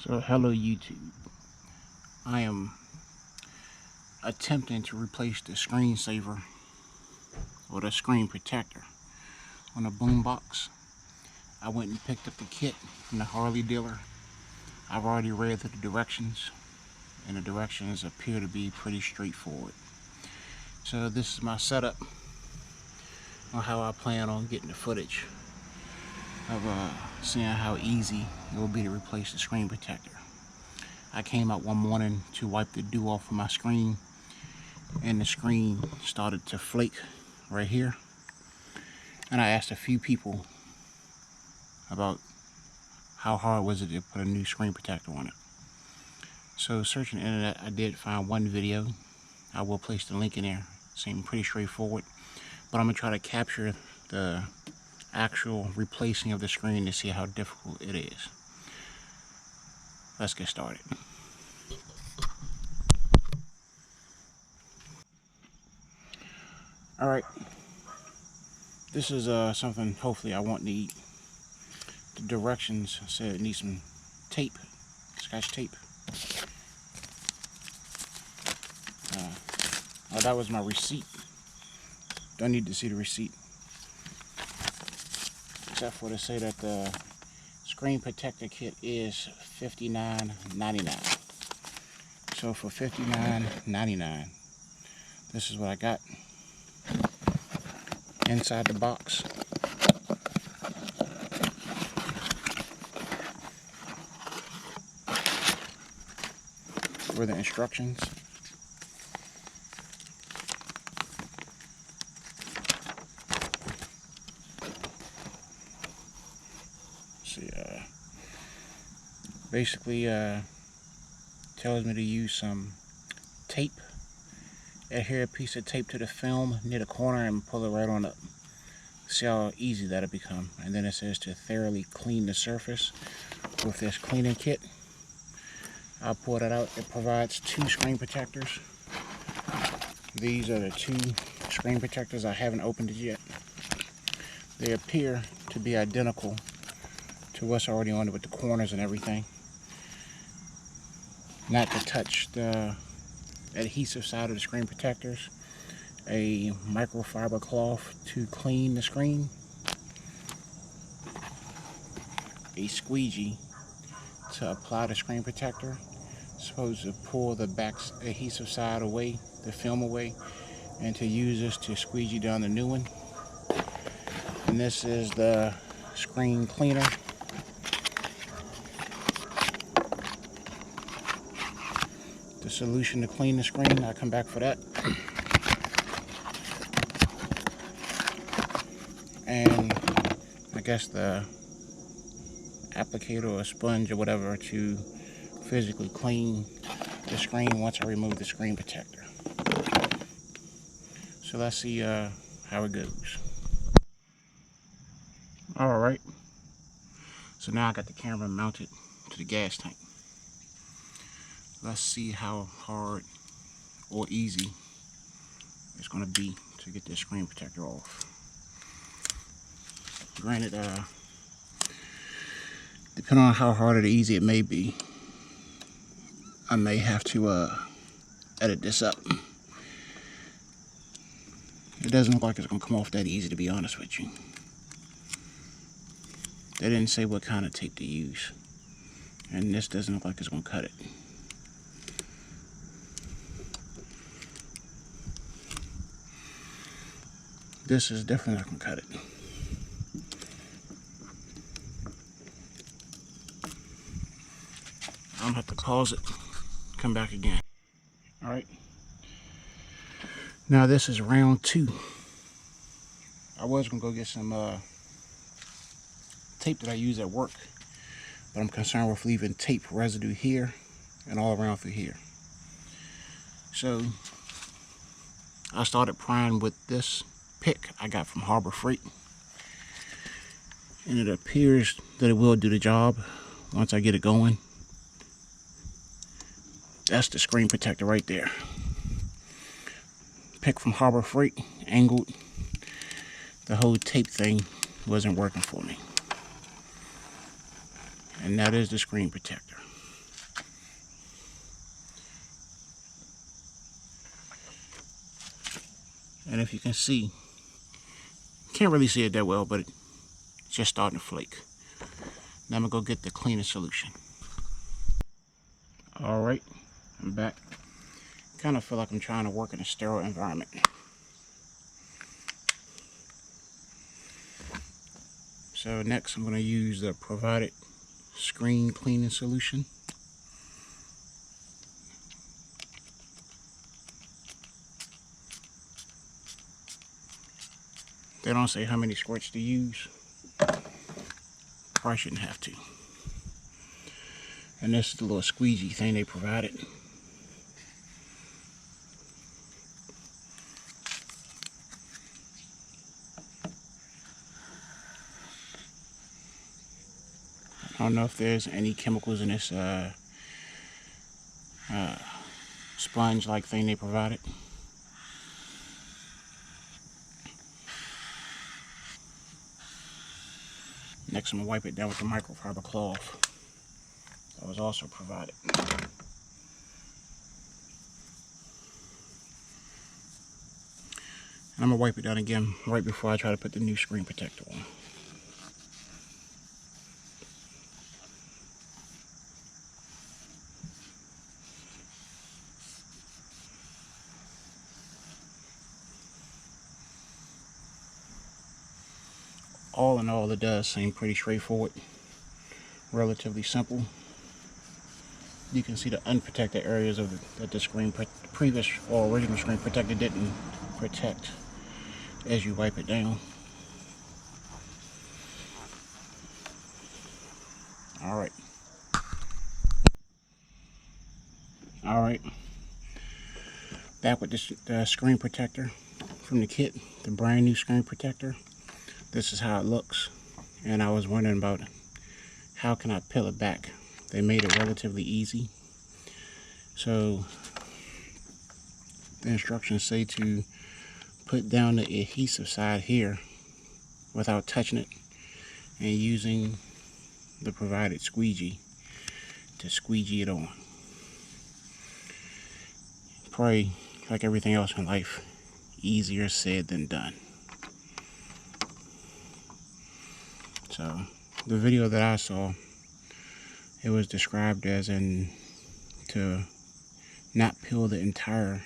So hello YouTube. I am attempting to replace the screensaver or the screen protector on a boombox. I went and picked up the kit from the Harley dealer. I've already read the directions, and the directions appear to be pretty straightforward. So this is my setup on how I plan on getting the footage of seeing how easy it will be to replace the screen protector. I came out one morning to wipe the dew off of my screen, and the screen started to flake right here. And I asked a few people about how hard was it to put a new screen protector on it. So searching the internet, I did find one video. I will place the link in there. Seemed pretty straightforward, but I'm gonna try to capture the actual replacing of the screen to see how difficult it is. Let's get started. Alright, this is something hopefully I won't need. The directions said it needs some tape, scotch tape. Oh, that was my receipt. Don't need to see the receipt, except for to say that the screen protector kit is $59.99. So for $59.99, this is what I got inside the box. Were the instructions. See, basically tells me to use some tape. Adhere a piece of tape to the film near the corner and pull it right on up. See how easy that'll become. And then it says to thoroughly clean the surface with this cleaning kit. I'll pull that out. It provides 2 screen protectors. These are the 2 screen protectors. I haven't opened it yet. They appear to be identical to what's already on it with the corners and everything. Not to touch the adhesive side of the screen protectors. A microfiber cloth to clean the screen. A squeegee to apply the screen protector. Supposed to pull the back adhesive side away, the film away, and to use this to squeegee down the new one. And this is the screen cleaner. The solution to clean the screen. I'll come back for that. And I guess the applicator or sponge or whatever to physically clean the screen once I remove the screen protector. So let's see how it goes. Alright, so now I got the camera mounted to the gas tank. Let's see how hard or easy it's going to be to get this screen protector off. Granted, depending on how hard or easy it may be, I may have to edit this up. It doesn't look like it's going to come off that easy, to be honest with you. They didn't say what kind of tape to use, and this doesn't look like it's going to cut it. This is definitely not going to cut it. I'm going to have to pause it, come back again. Alright. Now this is round 2. I was going to go get some tape that I use at work, but I'm concerned with leaving tape residue here and all around through here. So I started prying with this pick I got from Harbor Freight, and it appears that it will do the job once I get it going. That's the screen protector right there. Pick from Harbor Freight, angled. The whole tape thing wasn't working for me. And that is the screen protector. And if you can see, can't really see it that well, but it's just starting to flake. Now I'm gonna go get the cleanest solution. All right, I'm back. Kind of feel like I'm trying to work in a sterile environment. So next I'm going to use the provided screen cleaning solution. They don't say how many squirts to use. Probably shouldn't have to. And this is the little squeegee thing they provided. I don't know if there's any chemicals in this sponge-like thing they provided. Next, I'm gonna wipe it down with the microfiber cloth that was also provided. And I'm gonna wipe it down again right before I try to put the new screen protector on. All in all, it does seem pretty straightforward, relatively simple. You can see the unprotected areas that the screen previous or original screen protector didn't protect as you wipe it down. Alright. Back with the screen protector from the kit, the brand new screen protector. This is how it looks. And I was wondering about how can I peel it back. They made it relatively easy. So the instructions say to put down the adhesive side here without touching it and using the provided squeegee to squeegee it on. Probably like everything else in life, easier said than done. So the video that I saw, it was described as in to not to peel the entire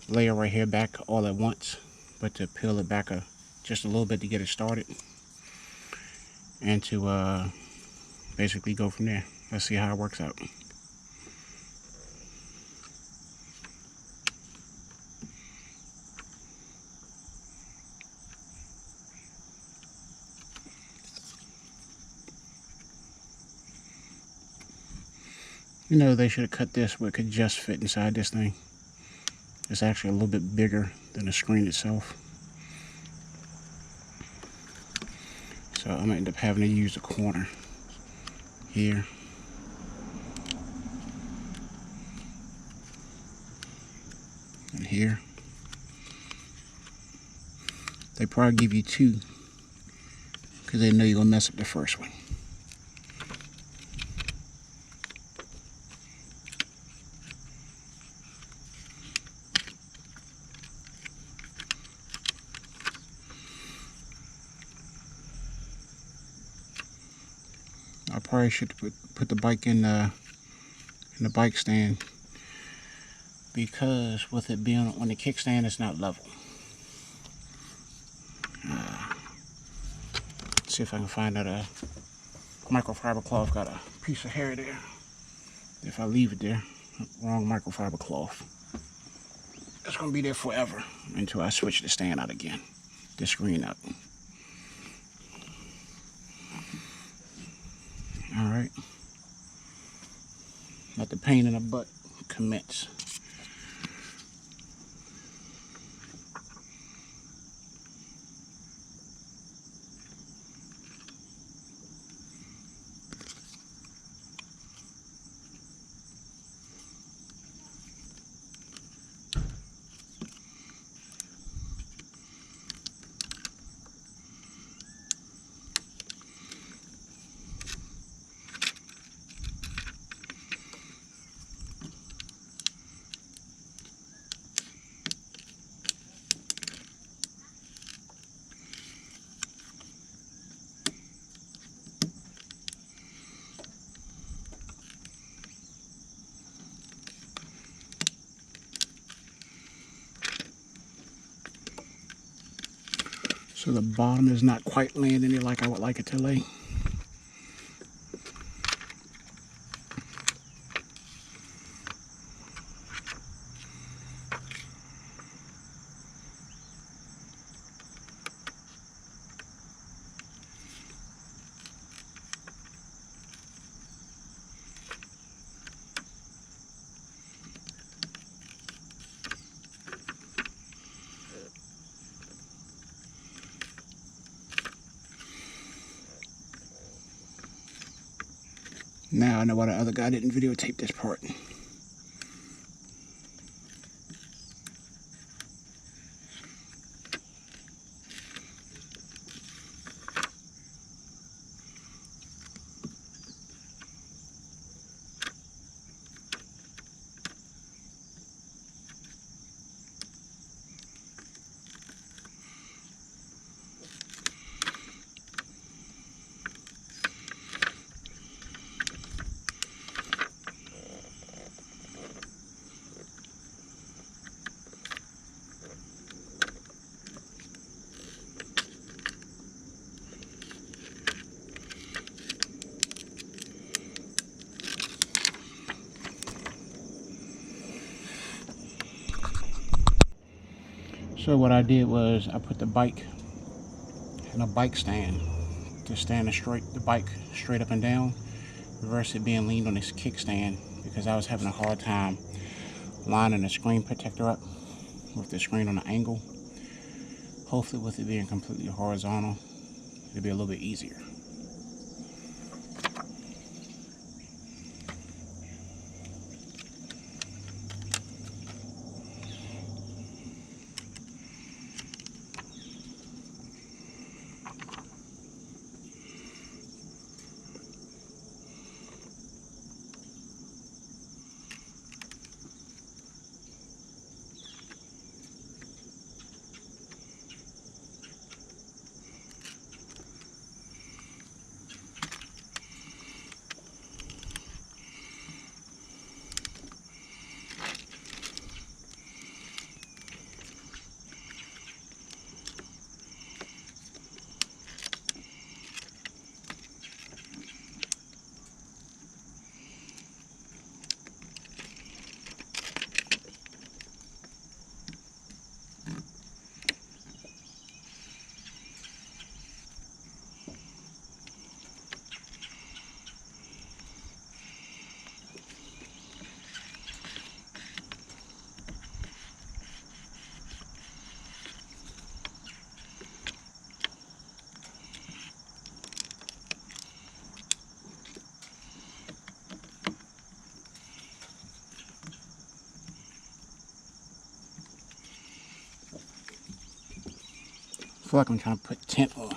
layer right here back all at once, but to peel it back just a little bit to get it started, and to basically go from there. Let's see how it works out. You know, they should have cut this where it could just fit inside this thing. It's actually a little bit bigger than the screen itself. So I'm going to end up having to use a corner here. And here. They probably give you two because they know you're going to mess up the first one. I probably should put the bike in the bike stand, because with it being on the kickstand, it's not level. Let's see if I can find that microfiber cloth got a piece of hair there. If I leave it there, wrong microfiber cloth. It's gonna be there forever until I switch the stand out again, the screen out. All right, let the pain in the butt commence. So the bottom is not quite landing it like I would like it to lay. Now I know why the other guy didn't videotape this part. So what I did was I put the bike in a bike stand to stand the bike straight up and down, versus it being leaned on this kickstand, because I was having a hard time lining the screen protector up with the screen on an angle. Hopefully with it being completely horizontal, it'll be a little bit easier. I feel like I'm trying to put tint on.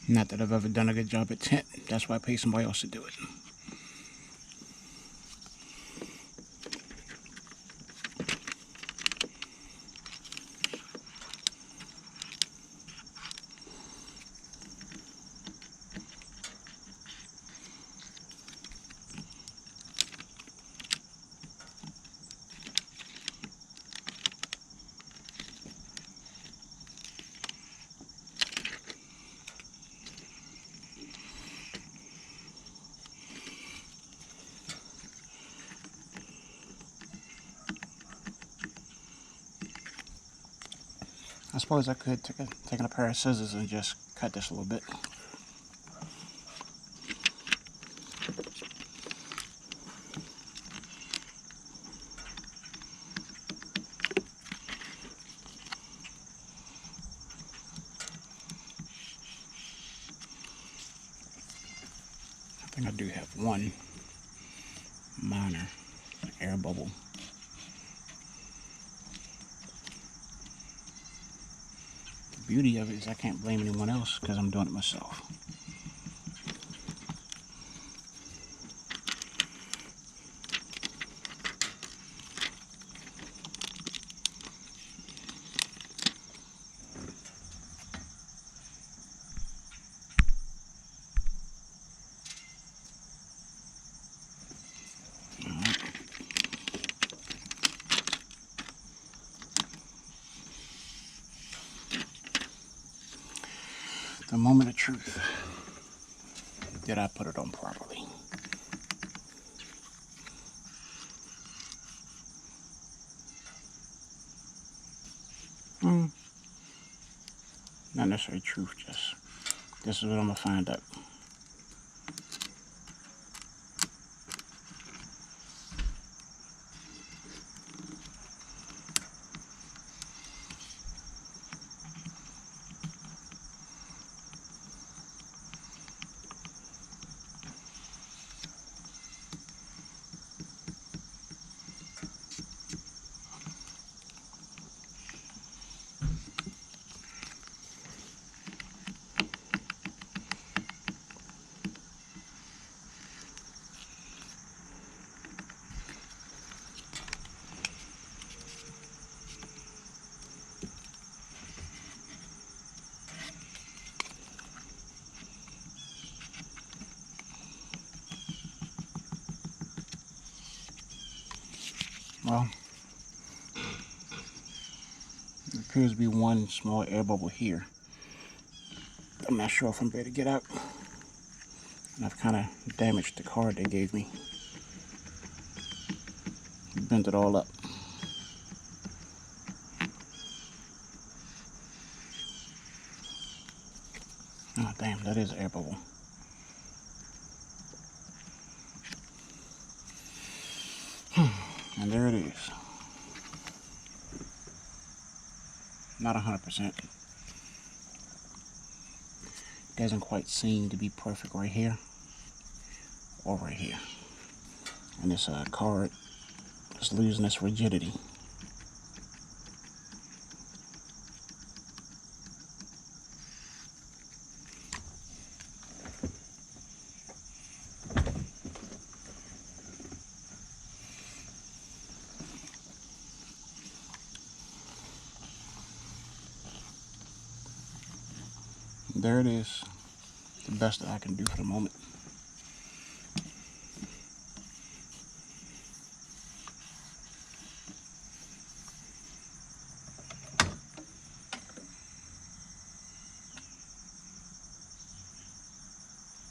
Not that I've ever done a good job at tint. That's why I pay somebody else to do it. I suppose I could take a pair of scissors and just cut this a little bit. I think I do have one minor air bubble. The beauty of it is I can't blame anyone else because I'm doing it myself. The moment of truth. Did I put it on properly? Not necessarily truth, just this is what I'm gonna find out. Well, there appears to be one small air bubble here. I'm not sure if I'm ready to get out. And I've kind of damaged the card they gave me. Bent it all up. Oh damn, that is an air bubble. And there it is. Not 100%. Doesn't quite seem to be perfect right here or right here. And this card is losing its rigidity. There it is. The best that I can do for the moment.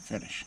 Finish.